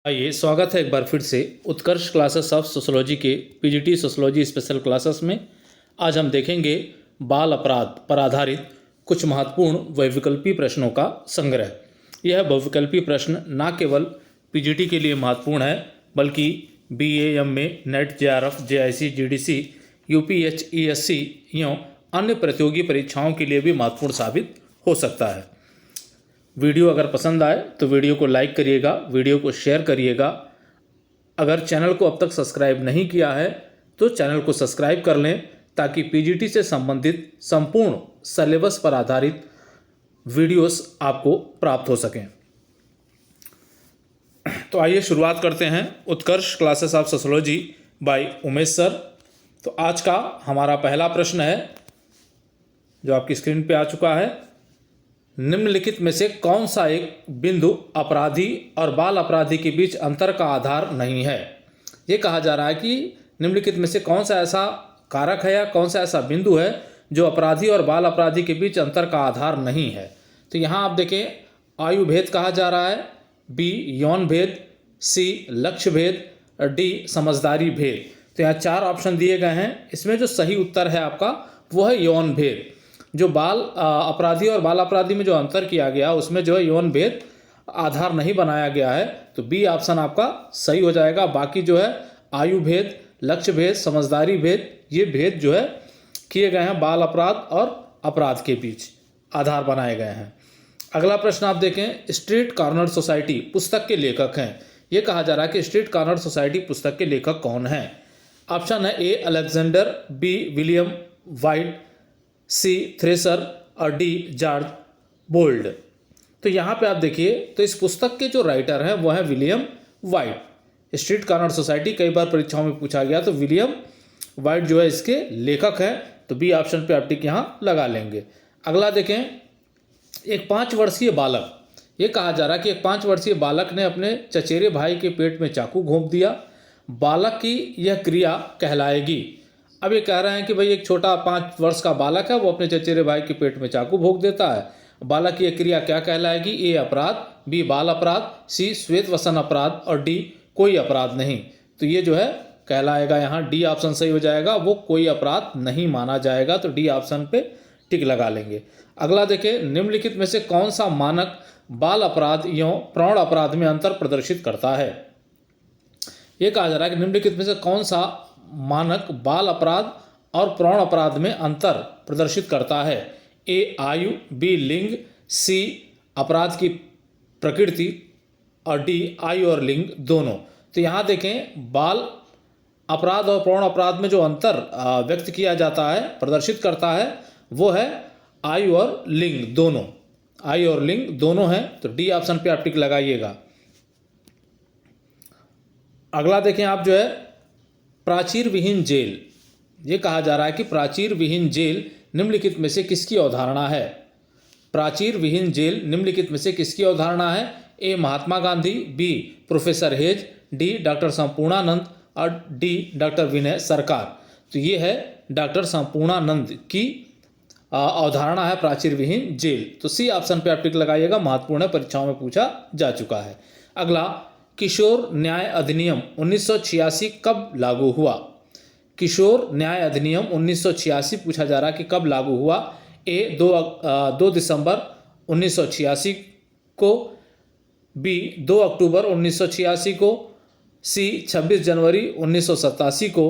आइए, स्वागत है एक बार फिर से उत्कर्ष क्लासेस ऑफ सोशोलॉजी के पीजीटी सोशोलॉजी स्पेशल क्लासेस में। आज हम देखेंगे बाल अपराध पर आधारित कुछ महत्वपूर्ण बहुविकल्पी प्रश्नों का संग्रह। यह बहुविकल्पी प्रश्न न केवल पीजीटी के लिए महत्वपूर्ण है बल्कि BA, MA, NET, JRF, JIC, GDC, UPHESC एवं अन्य प्रतियोगी परीक्षाओं के लिए भी महत्वपूर्ण साबित हो सकता है। वीडियो अगर पसंद आए तो वीडियो को लाइक करिएगा, वीडियो को शेयर करिएगा। अगर चैनल को अब तक सब्सक्राइब नहीं किया है तो चैनल को सब्सक्राइब कर लें ताकि पीजीटी से संबंधित संपूर्ण सिलेबस पर आधारित वीडियोस आपको प्राप्त हो सकें। तो आइए शुरुआत करते हैं Utkarsh classes of sociology by Umesh sir. तो आज का हमारा पहला प्रश्न है जो आपकी स्क्रीन पे आ चुका है। निम्नलिखित में से कौन सा एक बिंदु अपराधी और बाल अपराधी के बीच अंतर का आधार नहीं है। ये कहा जा रहा है कि निम्नलिखित में से कौन सा ऐसा कारक है या कौन सा ऐसा बिंदु है जो अपराधी और बाल अपराधी के बीच अंतर का आधार नहीं है। तो यहाँ आप देखें, आयु भेद कहा जा रहा है, बी यौन भेद, सी लक्ष्य भेद, डी समझदारी भेद। तो यहाँ चार ऑप्शन दिए गए हैं। इसमें जो सही उत्तर है आपका वो है यौन भेद। जो बाल अपराधी और बाल अपराधी में जो अंतर किया गया उसमें जो है यौन भेद आधार नहीं बनाया गया है, तो बी ऑप्शन आपका सही हो जाएगा। बाकी जो है आयु भेद, लक्ष्य भेद, समझदारी भेद, ये भेद जो है किए गए हैं बाल अपराध और अपराध के बीच आधार बनाए गए हैं। अगला प्रश्न आप देखें, स्ट्रीट कॉर्नर सोसाइटी पुस्तक के लेखक हैं। ये कहा जा रहा है कि स्ट्रीट कॉर्नर सोसाइटी पुस्तक के लेखक कौन हैं। ऑप्शन है A Alexander, B William White, C Thresher और डी जॉर्ज बोल्ड। तो यहाँ पे आप देखिए, तो इस पुस्तक के जो राइटर हैं वो हैं William white. Street corner society कई बार परीक्षाओं में पूछा गया, तो विलियम वाइट जो है इसके लेखक हैं। तो बी ऑप्शन पे आप टिक यहाँ लगा लेंगे। अगला देखें, एक 5 वर्षीय बालक, ये कहा जा रहा है कि एक 5 वर्षीय बालक ने अपने चचेरे भाई के पेट में चाकू घोंप दिया। बालक की यह क्रिया कहलाएगी। अब ये कह रहे हैं कि भाई एक छोटा 5 वर्ष का बालक है, वो अपने चचेरे भाई के पेट में चाकू भोंक देता है। बालक की यह क्रिया क्या कहलाएगी। ए अपराध, बी बाल अपराध, सी श्वेत वसन अपराध और डी कोई अपराध नहीं। तो ये जो है कहलाएगा, यहाँ डी ऑप्शन सही हो जाएगा, वो कोई अपराध नहीं माना जाएगा। तो डी ऑप्शन पे टिक लगा लेंगे। अगला देखें, निम्नलिखित में से कौन सा मानक बाल अपराध एवं प्रौढ़ अपराध में अंतर प्रदर्शित करता है। ये कहा जा रहा है कि निम्नलिखित में से कौन सा मानक बाल अपराध और प्रौढ़ अपराध में अंतर प्रदर्शित करता है। ए आयु, बी लिंग, सी अपराध की प्रकृति और डी आयु और लिंग दोनों। तो यहाँ देखें, बाल अपराध और प्रौढ़ अपराध में जो अंतर व्यक्त किया जाता है, प्रदर्शित करता है, वो है आयु और लिंग दोनों। आयु और लिंग दोनों हैं। तो डी ऑप्शन पे आप टिक लगाइएगा। अगला देखें आप जो है, प्राचीर विहीन जेल। ये कहा जा रहा है कि प्राचीर विहीन जेल निम्नलिखित में से किसकी अवधारणा है। प्राचीर विहीन जेल निम्नलिखित में से किसकी अवधारणा है। A Mahatma Gandhi, B professor Hayes, D doctor Sampurnanand और डी डॉक्टर विनय सरकार। तो ये है डॉक्टर संपूर्णानंद की अवधारणा है प्राचीर विहीन जेल। तो सी ऑप्शन पे आप टिक लगाइएगा, महत्वपूर्ण है, परीक्षाओं में पूछा जा चुका है। अगला, किशोर न्याय अधिनियम 1986 कब लागू हुआ। किशोर न्याय अधिनियम 1986 पूछा जा रहा है कि कब लागू हुआ। ए 2 दिसंबर 1986 को, बी 2 अक्टूबर 1986 को, सी 26 जनवरी 1987 को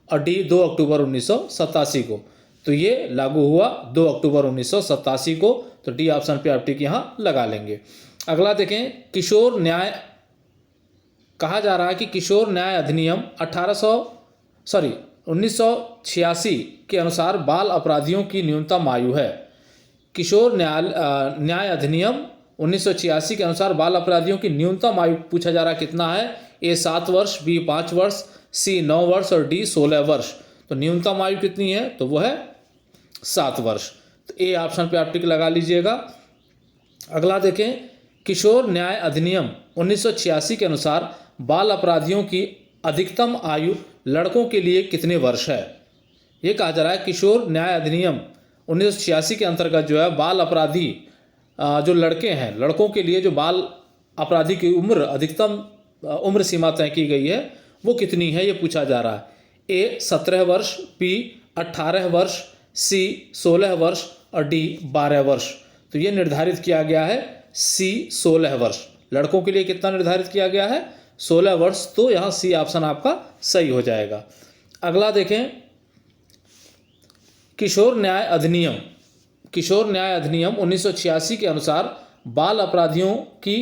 और डी 2 अक्टूबर 1987 को। तो ये लागू हुआ 2 अक्टूबर 1987 को। तो डी ऑप्शन पे आप टिक यहाँ लगा लेंगे। अगला देखें, किशोर न्याय कहा जा रहा है कि किशोर न्याय अधिनियम 1986 के अनुसार बाल अपराधियों की न्यूनतम आयु है। किशोर न्याय अधिनियम 1986 के अनुसार बाल अपराधियों की न्यूनतम आयु पूछा जा रहा है कितना है। ए 7 वर्ष, बी 5 वर्ष, सी 9 वर्ष और डी 16 वर्ष। तो न्यूनतम आयु कितनी है, तो वो है 7 वर्ष। तो ए ऑप्शन पे आप टिक लगा लीजिएगा। अगला देखें, किशोर न्याय अधिनियम 1986 के अनुसार बाल अपराधियों की अधिकतम आयु लड़कों के लिए कितने वर्ष है। ये कहा जा रहा है किशोर न्याय अधिनियम 1986 के अंतर्गत जो है बाल अपराधी जो लड़के हैं, लड़कों के लिए जो बाल अपराधी की उम्र अधिकतम उम्र सीमा तय की गई है वो कितनी है, ये पूछा जा रहा है। ए 17 वर्ष, बी 18 वर्ष, सी 16 वर्ष और डी 12 वर्ष। तो ये निर्धारित किया गया है सी 16 वर्ष। लड़कों के लिए कितना निर्धारित किया गया है, 16 वर्ष। तो यहाँ सी ऑप्शन आपका सही हो जाएगा। अगला देखें, किशोर न्याय अधिनियम 1986 के अनुसार बाल अपराधियों की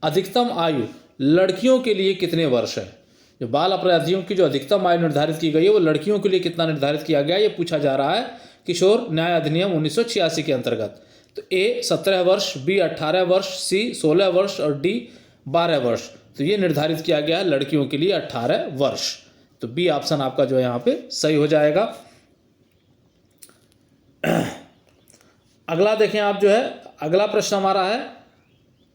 अधिकतम आयु लड़कियों के लिए कितने वर्ष है। जो बाल अपराधियों की जो अधिकतम आयु निर्धारित की गई है वो लड़कियों के लिए कितना निर्धारित किया गया, ये पूछा जा रहा है किशोर न्याय अधिनियम 1986 के अंतर्गत। तो ए 17 वर्ष, बी 18 वर्ष, सी 16 वर्ष और डी 12 वर्ष। तो ये निर्धारित किया गया है लड़कियों के लिए 18 वर्ष। तो बी ऑप्शन आपका जो है यहाँ पे सही हो जाएगा। अगला देखें आप जो है, अगला प्रश्न हमारा है,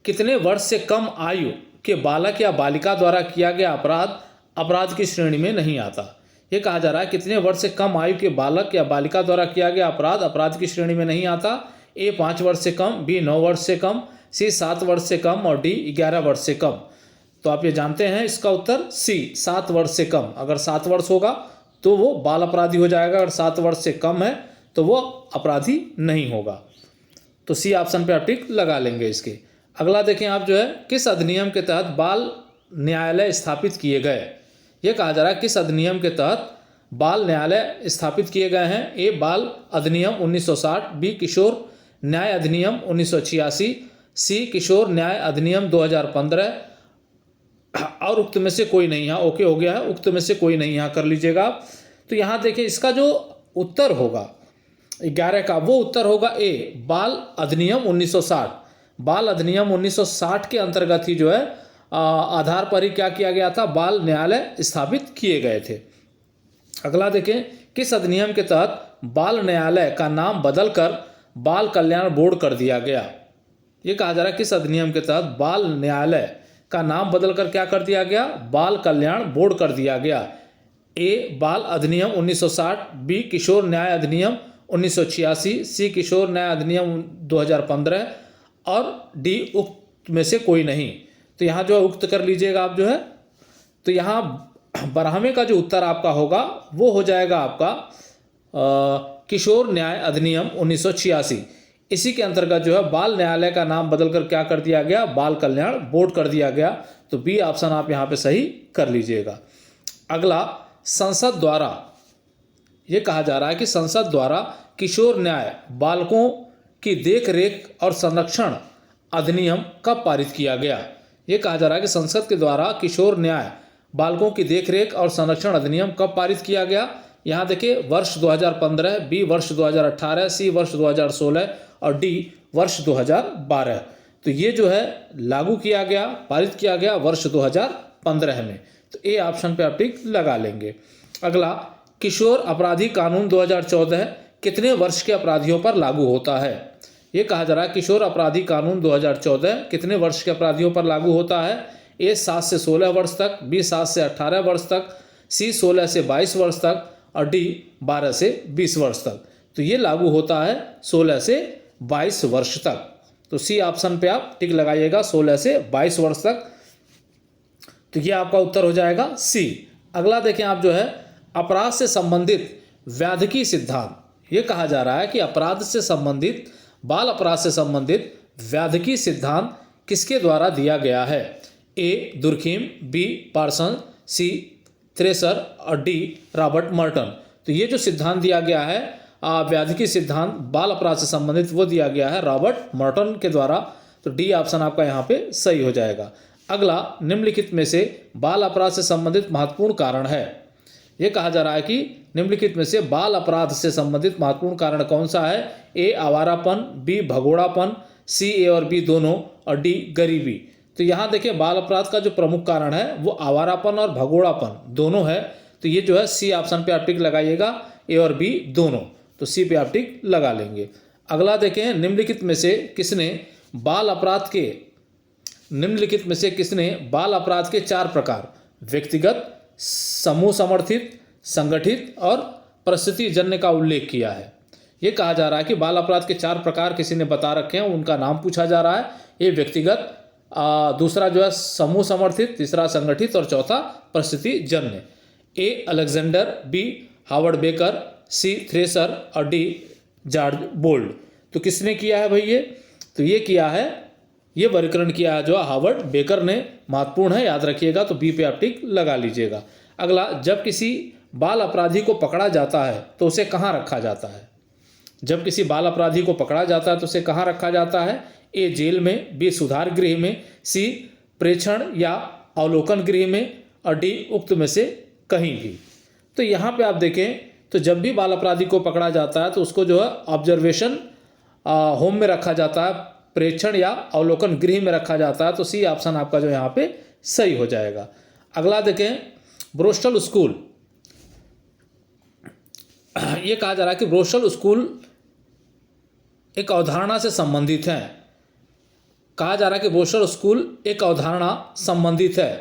कितने वर्ष से कम आयु के बालक या बालिका द्वारा किया गया अपराध अपराध की श्रेणी में नहीं आता। ये कहा जा रहा है कितने वर्ष से कम आयु के बालक या बालिका द्वारा किया गया अपराध अपराध की श्रेणी में नहीं आता। ए 5 वर्ष से कम, बी 9 वर्ष से कम, सी 7 वर्ष से कम और डी 11 वर्ष से कम। तो आप ये जानते हैं इसका उत्तर सी 7 वर्ष से कम। अगर 7 वर्ष होगा तो वो बाल अपराधी हो जाएगा, अगर 7 वर्ष से कम है तो वो अपराधी नहीं होगा। तो सी ऑप्शन पे आप टिक लगा लेंगे इसके। अगला देखें आप जो है, किस अधिनियम के तहत बाल न्यायालय स्थापित किए गए। ये कहा जा रहा है किस अधिनियम के तहत बाल न्यायालय स्थापित किए गए हैं। ए बाल अधिनियम 1960, बी किशोर न्याय अधिनियम 1986, सी किशोर न्याय अधिनियम 2015 और उक्त में से कोई नहीं। यहाँ ओके हो गया है, उक्त में से कोई नहीं यहाँ कर लीजिएगा। तो यहाँ देखिए इसका जो उत्तर होगा 11 का, वो उत्तर होगा ए बाल अधिनियम 1960। बाल अधिनियम 1960 के अंतर्गत ही जो है आधार पर ही क्या किया गया था, बाल न्यायालय स्थापित किए गए थे। अगला देखें, किस अधिनियम के तहत बाल न्यायालय का नाम बदलकर बाल कल्याण बोर्ड कर दिया गया। ये कहा जा रहा है किस अधिनियम के तहत बाल न्यायालय का नाम बदलकर क्या कर दिया गया, बाल कल्याण बोर्ड कर दिया गया। ए बाल अधिनियम 1960, बी किशोर न्याय अधिनियम 1986, सी किशोर न्याय अधिनियम 2015 और डी उक्त में से कोई नहीं। तो यहाँ जो है उक्त कर लीजिएगा आप जो है। तो यहाँ 12वें का जो उत्तर आपका होगा वो हो जाएगा आपका किशोर न्याय अधिनियम 1986। इसी के अंतर्गत जो है बाल न्यायालय का नाम बदलकर क्या कर दिया गया, बाल कल्याण बोर्ड कर दिया गया। तो बी ऑप्शन आप यहाँ पे सही कर लीजिएगा। अगला, संसद द्वारा, ये कहा जा रहा है कि संसद द्वारा किशोर न्याय बालकों की देख रेख और संरक्षण अधिनियम कब पारित किया गया। ये कहा जा रहा है कि संसद के द्वारा किशोर न्याय बालकों की देखरेख और संरक्षण अधिनियम कब पारित किया गया। यहाँ देखिए वर्ष 2015, बी वर्ष 2018, सी वर्ष 2016 और डी वर्ष 2012। तो ये जो है लागू किया गया, पारित किया गया वर्ष 2015 में। तो ए ऑप्शन पे आप टिक लगा लेंगे। अगला, किशोर अपराधी कानून 2014 कितने वर्ष के अपराधियों पर लागू होता है। ये कहा जा रहा है किशोर अपराधी कानून 2014 कितने वर्ष के अपराधियों पर लागू होता है। ए 7 से 16 वर्ष तक, बी 7 से 18 वर्ष तक, सी 16 से 22 वर्ष तक और डी 12 से 20 वर्ष तक। तो ये लागू होता है 16 से 22 वर्ष तक। तो सी ऑप्शन पे आप टिक लगाइएगा, 16 से 22 वर्ष तक। तो ये आपका उत्तर हो जाएगा सी। अगला देखें आप जो है, अपराध से संबंधित व्याधिकी सिद्धांत। ये कहा जा रहा है कि अपराध से संबंधित, बाल अपराध से संबंधित व्याधिकी सिद्धांत किसके द्वारा दिया गया है। ए दुर्खीम, बी पार्सन, सी थ्रेसर और डी रॉबर्ट मर्टन। तो ये जो सिद्धांत दिया गया है व्याधिकी सिद्धांत बाल अपराध से संबंधित, वो दिया गया है रॉबर्ट मर्टन के द्वारा। तो डी ऑप्शन आपका यहाँ पे सही हो जाएगा। अगला, निम्नलिखित में से बाल अपराध से संबंधित महत्वपूर्ण कारण है। ये कहा जा रहा है कि निम्नलिखित में से बाल अपराध से संबंधित महत्वपूर्ण कारण कौन सा है। ए आवारापन, बी भगोड़ापन, सी ए और बी दोनों और डी गरीबी। तो यहाँ देखिए बाल अपराध का जो प्रमुख कारण है वो आवारापन और भगोड़ापन दोनों है। तो ये जो है सी ऑप्शन पे आप टिक लगाइएगा, ए और बी दोनों। तो सी पे आप टिक लगा लेंगे। अगला देखें, निम्नलिखित में से किसने बाल अपराध के 4 प्रकार व्यक्तिगत, समूह समर्थित, संगठित और परिस्थितिजन्य का उल्लेख किया है। ये कहा जा रहा है कि बाल अपराध के 4 प्रकार किसी ने बता रखे हैं, उनका नाम पूछा जा रहा है। ये व्यक्तिगत, दूसरा जो है समूह समर्थित, तीसरा संगठित और चौथा परिस्थिति जन्य। A Alexander, B Howard Becker, C Thresher और डी जॉर्ज बोल्ड। तो किसने किया है भाई ये? तो ये किया है, ये वर्गीकरण किया है जो हावर्ड बेकर ने। महत्वपूर्ण है, याद रखिएगा। तो बी पे आप टिक लगा लीजिएगा। अगला, जब किसी बाल अपराधी को पकड़ा जाता है तो उसे कहाँ रखा जाता है? जब किसी बाल अपराधी को पकड़ा जाता है तो उसे कहाँ रखा जाता है? ए जेल में, बी सुधार गृह में, सी प्रेक्षण या अवलोकन गृह में और डी उक्त में से कहीं भी। तो यहाँ पे आप देखें तो जब भी बाल अपराधी को पकड़ा जाता है तो उसको जो है ऑब्जर्वेशन होम में रखा जाता है, प्रेक्षण या अवलोकन गृह में रखा जाता है। तो सी ऑप्शन आपका जो यहाँ पे सही हो जाएगा। अगला देखें, ब्रोस्टल स्कूल। ये कहा जा रहा है कि ब्रोस्टल स्कूल एक अवधारणा से संबंधित है। कहा जा रहा है कि ब्रोस्टल स्कूल एक अवधारणा संबंधित है।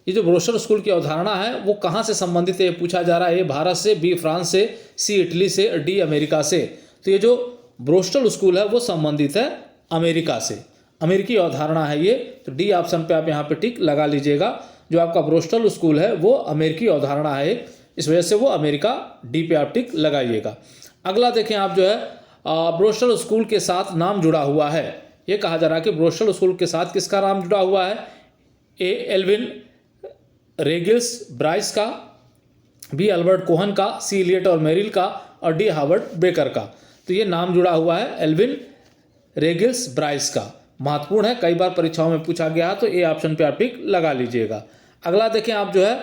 ये जो ब्रोस्टल स्कूल की अवधारणा है वो कहाँ से संबंधित है, ये पूछा जा रहा है। ए भारत से, बी फ्रांस से, सी इटली से, डी अमेरिका से। तो ये जो ब्रोस्टल स्कूल है वो संबंधित है अमेरिका से, अमेरिकी अवधारणा है ये। तो डी ऑप्शन पे आप यहाँ पे टिक लगा लीजिएगा। जो आपका ब्रोस्टल स्कूल है वो अमेरिकी अवधारणा है, इस वजह से वो अमेरिका, डी पे आप टिक लगाइएगा। अगला देखें आप जो है ब्रोस्टल स्कूल के साथ नाम जुड़ा हुआ है। ये कहा जा रहा है कि ब्रोस्टल स्कूल के साथ किसका नाम जुड़ा हुआ है? ए एल्विन रेगिल्स ब्राइस का, बी अल्बर्ट कोहन का, सी इलियट और मेरिल का और डी हावर्ड बेकर का। तो ये नाम जुड़ा हुआ है एल्विन रेगिल्स ब्राइस का। महत्वपूर्ण है, कई बार परीक्षाओं में पूछा गया है। तो ए ऑप्शन पे आप टिक लगा लीजिएगा। अगला देखें आप जो है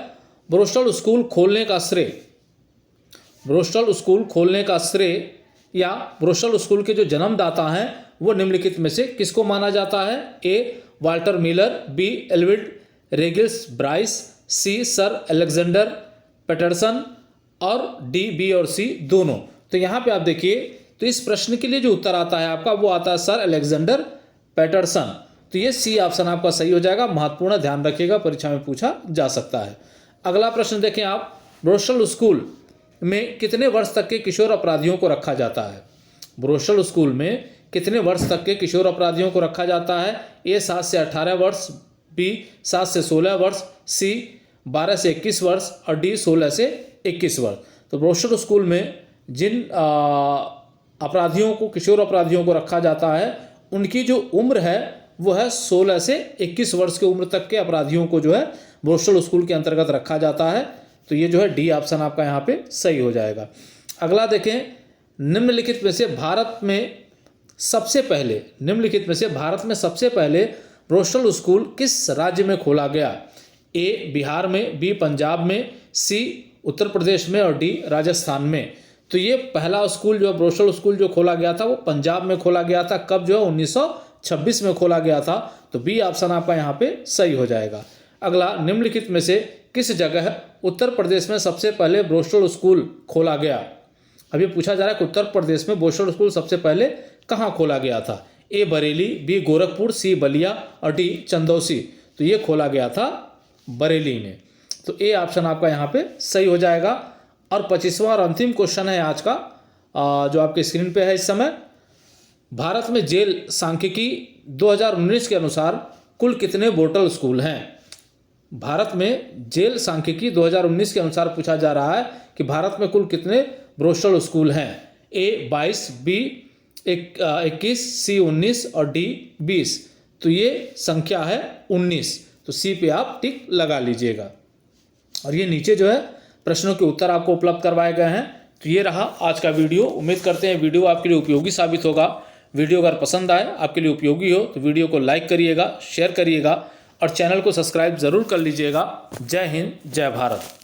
ब्रोस्टल स्कूल खोलने का श्रेय, ब्रोस्टल स्कूल खोलने का श्रेय या ब्रोस्टल स्कूल के जो जन्मदाता हैं वो निम्नलिखित में से किसको माना जाता है? A Walter Miller, B Alvin रेगिल्स Bryce, C sir Alexander Paterson और डी बी और सी दोनों। तो यहाँ पे आप देखिए तो इस प्रश्न के लिए जो उत्तर आता है आपका वो आता है सर अलेक्जेंडर पैटरसन। तो ये सी ऑप्शन आपका सही हो जाएगा। महत्वपूर्ण, ध्यान रखिएगा, परीक्षा में पूछा जा सकता है। अगला प्रश्न देखें आप, ब्रोस्टल स्कूल में कितने वर्ष तक के किशोर अपराधियों को रखा जाता है? ब्रोस्टल स्कूल में कितने वर्ष तक के किशोर अपराधियों को रखा जाता है? ए 7 से 18 वर्ष, बी 7 से 16 वर्ष, सी 12 से 21 वर्ष और डी 16 से 21 वर्ष। तो ब्रोस्टल स्कूल में जिन अपराधियों को, किशोर अपराधियों को रखा जाता है उनकी जो उम्र है वो है 16 से 21 वर्ष की उम्र तक के अपराधियों को जो है ब्रोस्टल स्कूल के अंतर्गत रखा जाता है। तो ये जो है डी ऑप्शन आपका यहाँ पे सही हो जाएगा। अगला देखें, निम्नलिखित में से भारत में सबसे पहले, निम्नलिखित में से भारत में सबसे पहले ब्रोस्टल स्कूल किस राज्य में खोला गया? ए बिहार में, बी पंजाब में, सी उत्तर प्रदेश में और डी राजस्थान में। तो ये पहला स्कूल जो ब्रोस्टल स्कूल जो खोला गया था वो पंजाब में खोला गया था। कब? जो है 1926 में खोला गया था। तो बी ऑप्शन आपका यहाँ पे सही हो जाएगा। अगला, निम्नलिखित में से किस जगह उत्तर प्रदेश में सबसे पहले ब्रोस्टल स्कूल खोला गया? अभी पूछा जा रहा है कि उत्तर प्रदेश में ब्रोस्टल स्कूल सबसे पहले कहाँ खोला गया था? ए बरेली, बी गोरखपुर, सी बलिया और डी चंदौसी। तो ये खोला गया था बरेली में। तो ए ऑप्शन आपका यहाँ पे सही हो जाएगा। और 25वां और अंतिम क्वेश्चन है आज का, जो आपके स्क्रीन पे है इस समय। भारत में जेल सांख्यिकी 2019 के अनुसार कुल कितने ब्रोस्टल स्कूल हैं? भारत में जेल सांख्यिकी 2019 के अनुसार पूछा जा रहा है कि भारत में कुल कितने ब्रोस्टल स्कूल हैं? ए 22, बी 21, सी 19 और डी 20। तो ये संख्या है 19। तो सी पे आप टिक लगा लीजिएगा। और ये नीचे जो है प्रश्नों के उत्तर आपको उपलब्ध करवाए गए हैं। तो ये रहा आज का वीडियो। उम्मीद करते हैं वीडियो आपके लिए उपयोगी साबित होगा। वीडियो अगर पसंद आए, आपके लिए उपयोगी हो तो वीडियो को लाइक करिएगा, शेयर करिएगा और चैनल को सब्सक्राइब ज़रूर कर लीजिएगा। जय हिंद, जय भारत।